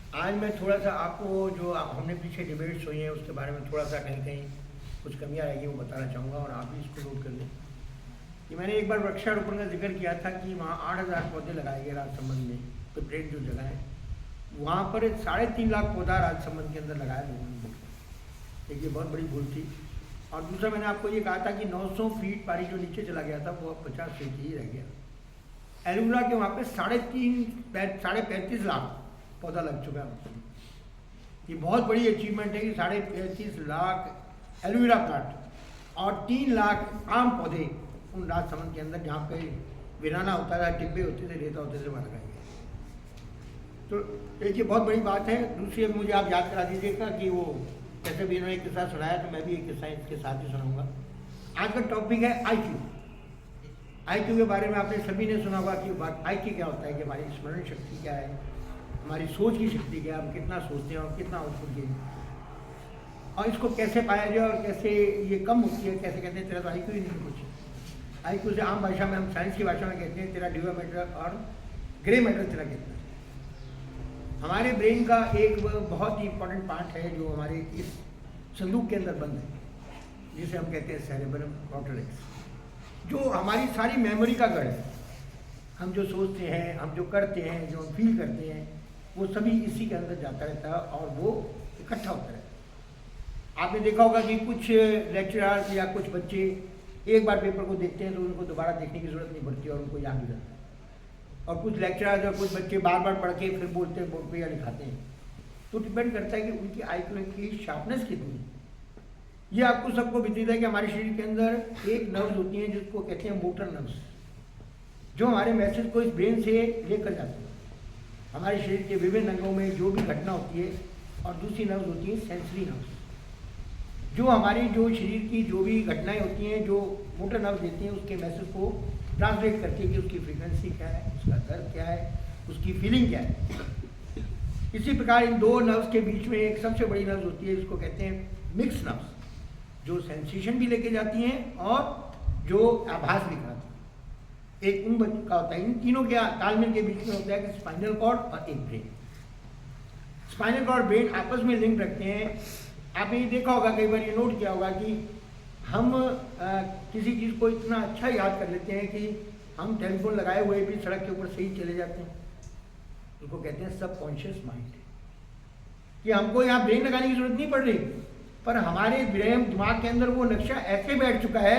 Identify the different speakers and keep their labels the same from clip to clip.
Speaker 1: आज मैं थोड़ा सा आपको जो हमने पीछे डिबेट्स हुई हैं उसके बारे में थोड़ा सा कहीं कहीं कुछ कमियां रहेगी वो बताना चाहूँगा और आप भी इसको नोट कर लें कि मैंने एक बार वृक्षारोपण का जिक्र किया था कि वहाँ 8,000 पौधे लगाए गए राजसमंद में, पिपरेट जो जगह है वहाँ पर 3.5 लाख पौधा राजसमंद के अंदर लगाया लोगों ने। एक ये बहुत बड़ी भूल थी। और दूसरा मैंने आपको ये कहा था कि 900 फीट पानी जो नीचे चला गया था वो अब 50 फीट ही रह गया। एलोवेरा के वहाँ पे 35.5 लाख पौधा लग चुका है। ये बहुत बड़ी अचीवमेंट है कि 35.5 लाख एलोवेरा प्लांट और 3 लाख आम पौधे उन राजसमंद के अंदर जहाँ पे वीराना होता था, टिब्बे होते थे, रेता होते थे, वहाँ लगाए गए। तो एक ये बहुत बड़ी बात है। दूसरी अब मुझे आप याद करा दीजिएगा कि वो कैसे भी इन्होंने एक किस्सा सुनाया तो मैं भी एक किस्सा इसके साथ ही सुनाऊंगा। आज का टॉपिक है आईक्यू। आईक्यू के बारे में आपने सभी ने सुना होगा कि आईक्यू क्या होता है, कि हमारी स्मरण शक्ति क्या है, हमारी सोच की शक्ति क्या है, हम कितना सोचते हैं और कितना आउटपुट दें, और इसको कैसे पाया जाए और कैसे ये कम होती है। कैसे कहते हैं तेरा तो आईक्यू ही नहीं कुछ। आईक्यू से आम भाषा में, हम साइंस की भाषा में कहते हैं तेरा ड्यूआ मैटर और ग्रे मैटर तेरा कितना है। हमारे ब्रेन का एक बहुत ही इंपॉर्टेंट पार्ट है जो हमारे इस संदूक के अंदर बंद है, जिसे हम कहते हैं सेरेब्रम कॉर्टेक्स, जो हमारी सारी मेमोरी का गढ़ है। हम जो सोचते हैं, हम जो करते हैं, जो हम फील करते हैं, वो सभी इसी के अंदर जाता रहता है और वो इकट्ठा होता रहता है। आपने देखा होगा कि कुछ लेक्चरर्स या कुछ बच्चे एक बार पेपर को देखते हैं तो उनको दोबारा देखने की जरूरत नहीं पड़ती और उनको याद हो जाता है। और कुछ लेक्चरर्स और कुछ बच्चे बार बार पढ़ के फिर बोलते हैं, बोर्ड पे या लिखाते हैं। तो डिपेंड करता है कि उनकी आईक्यू की शार्पनेस कितनी है। ये आपको सबको विदित है कि हमारे शरीर के अंदर एक नर्व्स होती हैं जिसको कहते हैं मोटर नर्व्स, जो हमारे मैसेज को इस ब्रेन से लेकर जाते हैं हमारे शरीर के विभिन्न अंगों में जो भी घटना होती है। और दूसरी नर्व्स होती है सेंसरी नर्व्स, जो हमारी जो शरीर की जो भी घटनाएं होती हैं, जो मोटर नर्व्स देती हैं उसके मैसेज को ट्रांसलेट करती है कि उसकी फ्रीक्वेंसी क्या है, उसका दर्द क्या है, उसकी फीलिंग क्या है। इसी प्रकार इन दो नर्व्स के बीच में एक सबसे बड़ी नर्व्स होती है जिसको कहते हैं मिक्स नर्व्स, जो सेंसेशन भी लेके जाती हैं और जो आभास भी कराती हैं। एक उन का होता है, इन तीनों के तालमेल के बीच में होता है कि स्पाइनल कॉर्ड और एक ब्रेन। स्पाइनल कॉर्ड और ब्रेन आपस में लिंक रखते हैं। आपने ये देखा होगा, कई बार ये नोट किया होगा कि हम किसी चीज़ को इतना अच्छा याद कर लेते हैं कि हम टेलीफोन लगाए हुए भी सड़क के ऊपर सही चले जाते हैं। उसको कहते हैं सबकॉन्शियस माइंड, कि हमको यहाँ ब्रेन लगाने की जरूरत नहीं पड़ रही, पर हमारे ब्रेन दिमाग के अंदर वो नक्शा ऐसे बैठ चुका है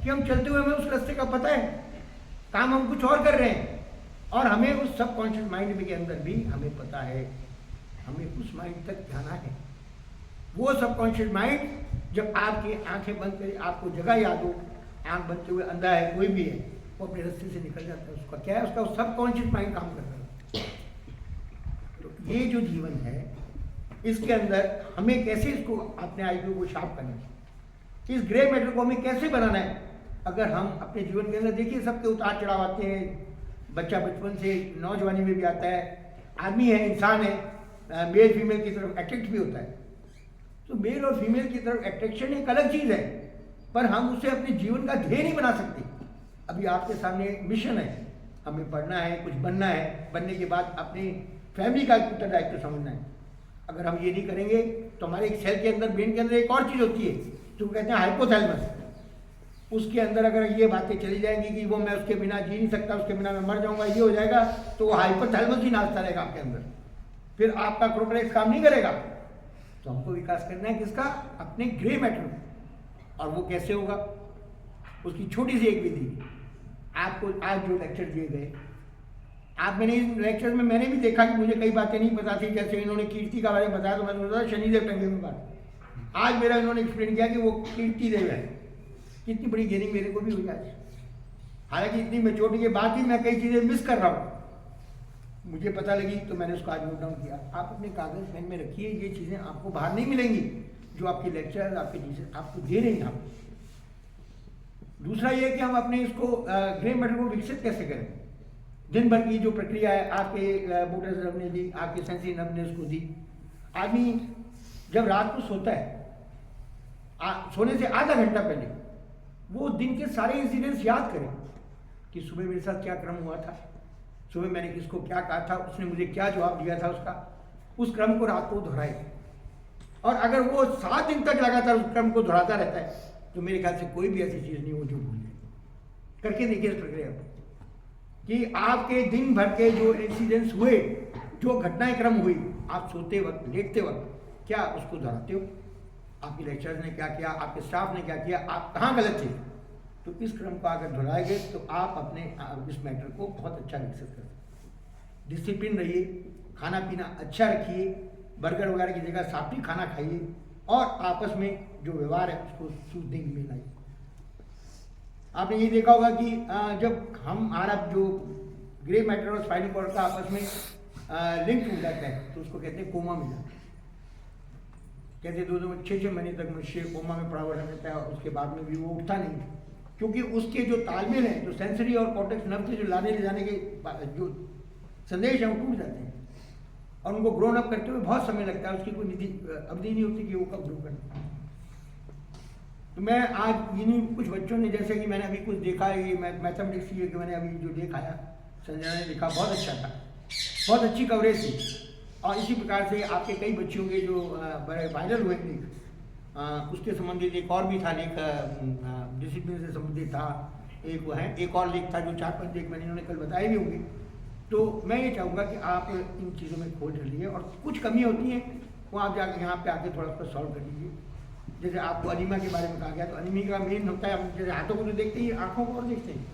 Speaker 1: कि हम चलते हुए हमें उस रास्ते का पता है, काम हम कुछ और कर रहे हैं और हमें उस सबकॉन्शियस माइंड के अंदर भी हमें पता है हमें उस माइंड तक जाना है। वो सबकॉन्शियस माइंड जब आपकी आंखें बंद करें, आपको जगह याद हो, आंख बनते हुए अंधा है कोई भी है, वो अपने रास्ते से निकल जाता है। उसका क्या है, उसका सबकॉन्शियस माइंड काम कर रहा है। तो ये जो जीवन है इसके अंदर हमें कैसे इसको अपने आईक्यू को शार्प करना है, इस ग्रे मैटर को हमें कैसे बनाना है। अगर हम अपने जीवन के अंदर देखिए, सबके उतार चढ़ाव आते हैं, बच्चा बचपन से नौजवानी में भी आता है, आदमी है, इंसान है, मेल फीमेल की तरफ अट्रैक्ट भी होता है। तो मेल और फीमेल की तरफ अट्रैक्शन एक अलग चीज़ है, पर हम उसे अपने जीवन का ध्येय नहीं बना सकते। अभी आपके सामने एक मिशन है, हमें पढ़ना है, कुछ बनना है, बनने के बाद अपनी फैमिली का उत्तरदायित्व समझना है। अगर हम ये नहीं करेंगे तो हमारे एक सेल के अंदर, ब्रेन के अंदर एक और चीज़ होती है जो कहते हैं हाइपोथैलेमस। उसके अंदर अगर ये बातें चली जाएंगी कि वो मैं उसके बिना जी नहीं सकता, उसके बिना मैं मर जाऊंगा, ये हो जाएगा, तो वो हाइपोथैलेमस ही नाचता रहेगा आपके अंदर, फिर आपका कॉर्टेक्स काम नहीं करेगा। तो हमको विकास करना है किसका, अपने ग्रे मैटर। और वो कैसे होगा, उसकी छोटी सी एक विधि आपको आज जो लेक्चर दिए गए, आप मैंने इन लेक्चर में मैंने भी देखा कि मुझे कई बातें नहीं पता थी। जैसे इन्होंने कीर्ति का बारे में बताया तो मैंने बताया शनिदेव टंगे में बात, आज मेरा इन्होंने एक्सप्लेन किया कि वो कीर्ति देव है। कितनी बड़ी गेनिंग मेरे को भी हुई आज, हालांकि इतनी मेच्योरिटी के बाद ही मैं कई चीज़ें मिस कर रहा हूँ, मुझे पता लगी तो मैंने उसको आज नोट डाउन किया। आप अपने कागज पेन में रखिए, ये चीज़ें आपको बाहर नहीं मिलेंगी जो आपके लेक्चर आपके टीचर आपको दे रहे हैं। आप दूसरा ये कि हम अपने इसको ग्रे मैटर को विकसित कैसे करें। दिन भर की जो प्रक्रिया है, आपके मोटर नर्व ने दी, आपके सेंसरी नर्व ने उसको दी। आदमी जब रात को सोता है, सोने से आधा घंटा पहले वो दिन के सारे इंसिडेंट्स याद करें कि सुबह मेरे साथ क्या क्रम हुआ था, सुबह मैंने किसको क्या कहा था, उसने मुझे क्या जवाब दिया था उसका, उस क्रम को रात को दोहराए, और अगर वो 7 दिन तक लगातार उस क्रम को दोहराता रहता है तो मेरे ख्याल से कोई भी ऐसी चीज़ नहीं हो जो भूल जाए। करके देखिए इस प्रक्रिया को कि आपके दिन भर के जो इंसिडेंट्स हुए, जो घटनाएं क्रम हुई, आप सोते वक्त, लेटते वक्त क्या उसको दोहराते हो, आपके लेक्चर्स ने क्या किया, आपके स्टाफ ने क्या किया, आप कहाँ गलत थे। तो इस क्रम को अगर दोहराएंगे तो आप अपने इस मैटर को बहुत अच्छा विकसित कर सकते। डिसिप्लिन रहिए, खाना पीना अच्छा रखिए, बर्गर वगैरह की जगह सात्विक खाना खाइए, और आपस में जो व्यवहार है उसको सूदिंग में लाइए। आपने ये देखा होगा कि जब हमारा जो ग्रे मैटर और स्पाइनल कॉर्ड का आपस में लिंक हो जाता है तो उसको कहते हैं कोमा में जाता है। कहते 2-6 महीने तक मनुष्य कोमा में पड़ा हुआ रहता है, और उसके बाद में भी वो उठता नहीं, क्योंकि उसके जो तालमेल है, जो सेंसरी और कॉर्टेक्स नर्व के जो लाने ले जाने के जो संदेश है वो टूट जाते हैं, और उनको ग्रोन अप करते हुए बहुत समय लगता है, उसकी कोई अवधि नहीं होती कि वो कब ग्रो करें। तो मैं आज इन्हीं कुछ बच्चों ने, जैसे कि मैंने अभी कुछ देखा है, ये मैथमेटिक्स की कि मैंने अभी जो दिखाया, संजना ने देखा, बहुत अच्छा था, बहुत अच्छी कवरेज थी। और इसी प्रकार से आपके कई बच्चों के जो बड़े वायरल हुए लेख, उसके संबंधित एक और भी था लेख, डिसिप्लिन से संबंधित था, एक वो है, एक और लेख था जो 4-5 लेख मैंने इन्होंने कल बताए भी होंगे। तो मैं ये चाहूँगा कि आप इन चीज़ों में खोज लीजिए, और कुछ कमी होती है वो आप जाके यहाँ पे आके थोड़ा उसको सॉल्व कर लीजिए। जैसे आपको अनीमिया के बारे में कहा गया, तो अनीमिया का मेन होता है, हम जैसे हाथों को तो देखते ही, आँखों को और देखते हैं,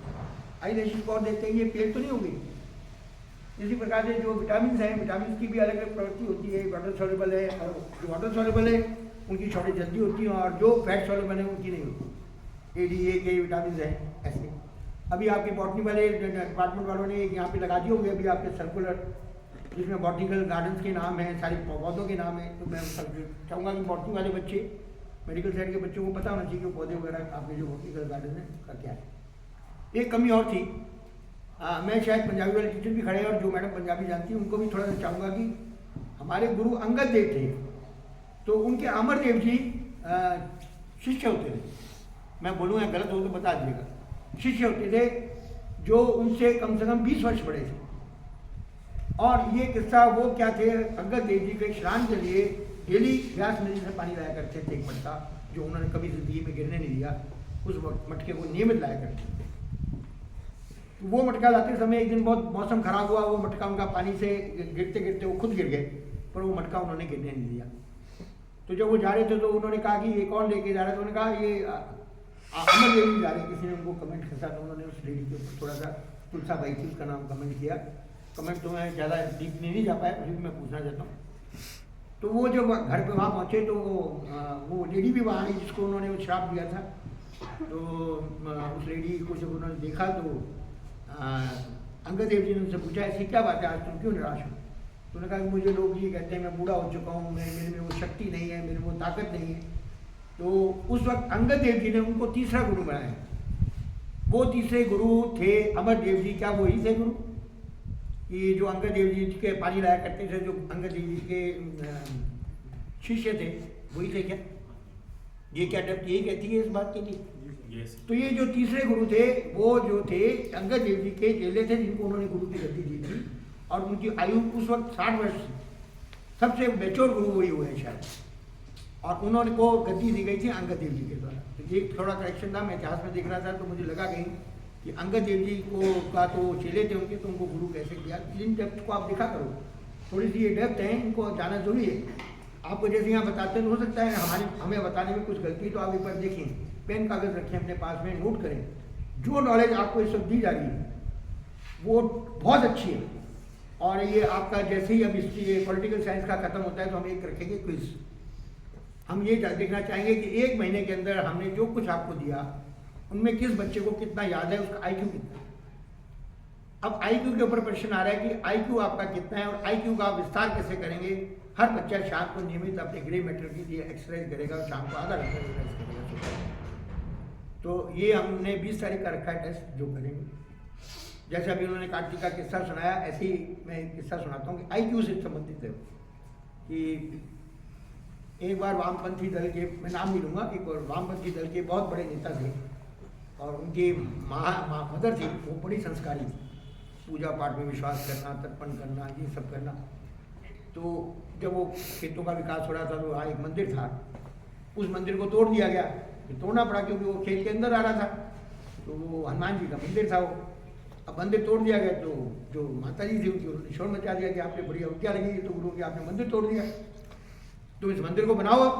Speaker 1: आई लैशेस को और देखते हैं, ये पेट तो नहीं हो गई। इसी प्रकार से जो विटामिन हैं, विटामिन की भी अलग अलग प्रवृत्ति होती है, वाटर सॉल्युबल है, और जो वाटर सॉल्युबल है उनकी शॉर्टेज जल्दी होती है, और जो फैट सॉल्युबल है उनकी नहीं होती। ADA के विटामिन हैं ऐसे। अभी आपके बॉटनी वाले डिपार्टमेंट वालों ने यहाँ पे लगा दिए होंगे अभी आपके सर्कुलर, जिसमें बॉटनिकल गार्डन्स के नाम हैं, सारे पौधों के नाम हैं। तो मैं चाहूँगा कि बॉटनी वाले बच्चे, मेडिकल साइड के बच्चों को पता होना चाहिए कि पौधे वगैरह आपके जो बॉटनिकल गार्डन है का क्या है। एक कमी और थी, मैं शायद पंजाबी वाले टीचर भी खड़े हैं, और जो मैडम पंजाबी जानती हैं उनको भी थोड़ा सा चाहूँगा कि हमारे गुरु अंगद देव थे, तो उनके अमरदेव जी शिष्य होते थे। मैं बोलूँ या गलत हो तो बता दीजिएगा। शिष्य होते थे जो उनसे कम से कम 20 वर्ष बड़े थे। और ये किस्सा वो क्या थे, अंगद देव जी के स्नान के लिए डेली व्यास नदी से पानी लाया करते थे, एक मटका जो उन्होंने कभी जिंदगी में गिरने नहीं दिया, उस मटके को नियमित लाया करते थे। तो वो मटका लाते समय एक दिन बहुत मौसम खराब हुआ, वो मटका उनका पानी से गिरते गिरते वो खुद गिर गए, पर वो मटका उन्होंने गिरने नहीं दिया। तो जब वो जा रहे थे तो उन्होंने कहा कि ये कौन लेके जा रहा है, तो उन्होंने कहा ये अमर देवी जा रहे। किसी ने उनको कमेंट किया, तो उन्होंने उस लेडी के ऊपर थोड़ा सा, तुलसा बाई थी उसका नाम, कमेंट किया। कमेंट तो मैं ज़्यादा डीप नहीं जा पाया, फिर भी मैं पूछना चाहता हूँ। तो वो जब घर पे वहाँ पहुँचे तो वो लेडी भी वहाँ आई जिसको उन्होंने वो श्राप दिया था। तो उस लेडी को जब उन्होंने देखा तो अंगद देव जी ने उनसे पूछा, ऐसी क्या बात है, आज तुम क्यों निराश हो। तो उन्होंने कहा कि मुझे लोग ये कहते हैं मैं बूढ़ा हो चुका हूँ, मेरे में वो शक्ति नहीं है, मेरे में वो ताकत नहीं है। तो उस वक्त अंगद देव जी ने उनको तीसरा गुरु बनाया। वो तीसरे गुरु थे अमर देव जी। क्या वही थे गुरु? ये जो अंगद देव जी के पानी लाया करते थे, जो अंगद देव जी के शिष्य थे, वही थे क्या? ये क्या डर यही कहती है इस बात के लिए? तो ये जो तीसरे गुरु थे वो जो थे अंगद देव जी के चेले थे, जिनको उन्होंने गुरु की गद्दी दी थी, और उनकी आयु उस वक्त 60 वर्ष थी। सबसे मैच्योर गुरु वही हुए हैं शायद, और उन्होंने को गद्दी दी गई थी अंगद देव जी के द्वारा। तो ये थोड़ा करेक्शन था, मैं इतिहास में देख रहा था तो मुझे लगा कहीं कि अंगद देव जी को का तो चेले थे उनके, तो उनको गुरु कैसे किया। इन डेप्थ को आप देखा करो, थोड़ी सी ये डेप्थ है, इनको जाना जरूरी है। आपको जैसे यहाँ बताते हैं, हो सकता है हमें बताने में कुछ गलती, तो आप एक बार देखें, पेन कागज रखें अपने पास में, नोट करें। जो नॉलेज आपको इस वक्त दी जा रही है वो बहुत अच्छी है। और ये आपका जैसे ही अब हिस्ट्री पॉलिटिकल साइंस का खत्म होता है तो हम एक रखेंगे क्विज। हम ये देखना चाहेंगे कि 1 महीने के अंदर हमने जो कुछ आपको दिया उनमें किस बच्चे को कितना याद है, उसका IQ कितना। अब IQ के ऊपर प्रश्न आ रहा है कि IQ आपका कितना है, और IQ का आप विस्तार कैसे करेंगे। हर बच्चा शाम को नियमित अपने ग्रे मैटर के लिए एक्सरसाइज करेगा, और शाम को आधा घंटा एक्सरसाइज करेगा। तो ये हमने 20 तारीख का रखा है टेस्ट, जो करेंगे। जैसे अभी उन्होंने कार्तिक का किस्सा सुनाया, ऐसे ही मैं एक किस्सा सुनाता हूँ कि IQ से संबंधित है। कि एक बार वामपंथी दल के, मैं नाम नहीं लूँगा, एक और वामपंथी दल के बहुत बड़े नेता थे, और उनकी मदर थी, वो बड़ी संस्कारी थी, पूजा पाठ में विश्वास करना, तर्पण करना, ये सब करना। तो जब वो खेतों का विकास हो रहा था तो वहाँ एक मंदिर था, उस मंदिर को तोड़ दिया गया। फिर तोड़ना पड़ा क्योंकि वो खेत के अंदर आ रहा था, तो वो हनुमान जी का मंदिर था वो। अब मंदिर तोड़ दिया गया तो जो माता जी थी उनकी उन्होंने शोर मचा दिया कि आपने बड़ी अवज्ञा लगेगी तो गुरु की, आपने मंदिर तोड़ दिया, तो इस मंदिर को बनाओ अब।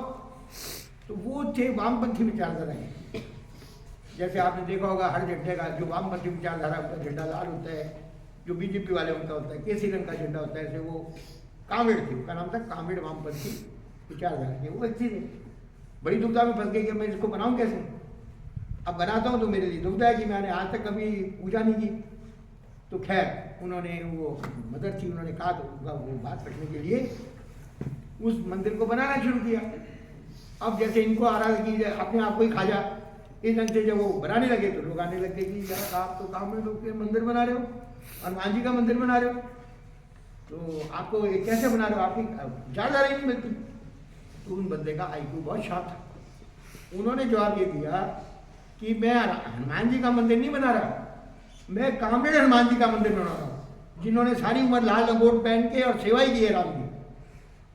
Speaker 1: तो वो थे वामपंथी विचारधारा के। जैसे आपने देखा होगा हर झंडे का जो वामपंथी विचारधारा उनका झंडा लाल होता है, जो बीजेपी वाले उनका होता है केसरी रंग का झंडा होता है। ऐसे वो कांवड़ थे, उनका नाम था कांवड़ वामपंथी विचारधारा के। वो व्यक्ति थे, बड़ी दुविधा में फंस गई कि मैं इसको बनाऊं कैसे। अब बनाता हूँ तो मेरे लिए दुविधा है कि मैंने आज तक कभी पूजा नहीं की। तो खैर उन्होंने, वो मदर थी, उन्होंने कहा तो वो बात रखने के लिए उस मंदिर को बनाना शुरू किया। अब जैसे इनको आ रहा है कि अपने आप को ही खाजा, इस ढंग से जब वो बनाने लगे तो लोग आने लगे कि यार आप तो काम में लोग के मंदिर बना रहे हो, हनुमान जी का मंदिर बना रहे हो, तो आपको ये कैसे बना रहे हो, आपकी ज़्यादा नहीं मिलती। तो उन बंदे का IQ बहुत शार्प था। उन्होंने जवाब ये दिया कि मैं हनुमान जी का मंदिर नहीं बना रहा, मैं कांवड़ हनुमान जी का मंदिर बना रहा हूँ, जिन्होंने सारी उम्र लाल लंगोट पहन के और सेवा ही की है राम की।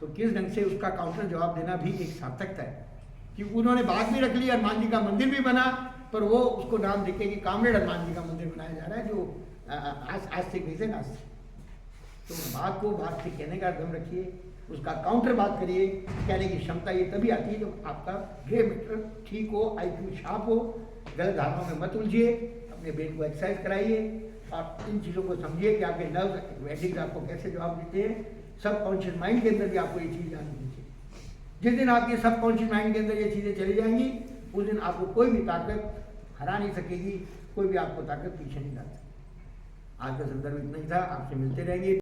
Speaker 1: तो किस ढंग से उसका काउंटर जवाब देना भी एक सार्थकता है कि उन्होंने बात भी रख ली, हनुमान जी का मंदिर भी बना, पर वो उसको नाम देखे कि कांवड़ हनुमान जी का मंदिर बनाया जा रहा है, जो आज से कैसे आज से। तो बात को बात से कहने का दम रखिए, उसका काउंटर बात करिए। कहने की क्षमता ये तभी आती है जब आपका ग्रे मैटर ठीक हो, IQ शार्प हो, गलत धारणाओं में मत उलझिए, अपने ब्रेन को एक्सरसाइज कराइए और इन चीज़ों को समझिए कि आपके नर्व वैडिंग आपको कैसे जवाब देते हैं। सबकॉन्शियस माइंड के अंदर भी आपको ये चीज़ जाननी चाहिए। जिस दिन आपके सबकॉन्शियस माइंड के अंदर ये चीज़ें चली जाएंगी, उस दिन आपको कोई भी ताकत हरा नहीं सकेगी, कोई भी आपको ताकत पीछे नहीं ला सकती। आज का संदर्भ इतना ही था, आपसे मिलते रहेंगे।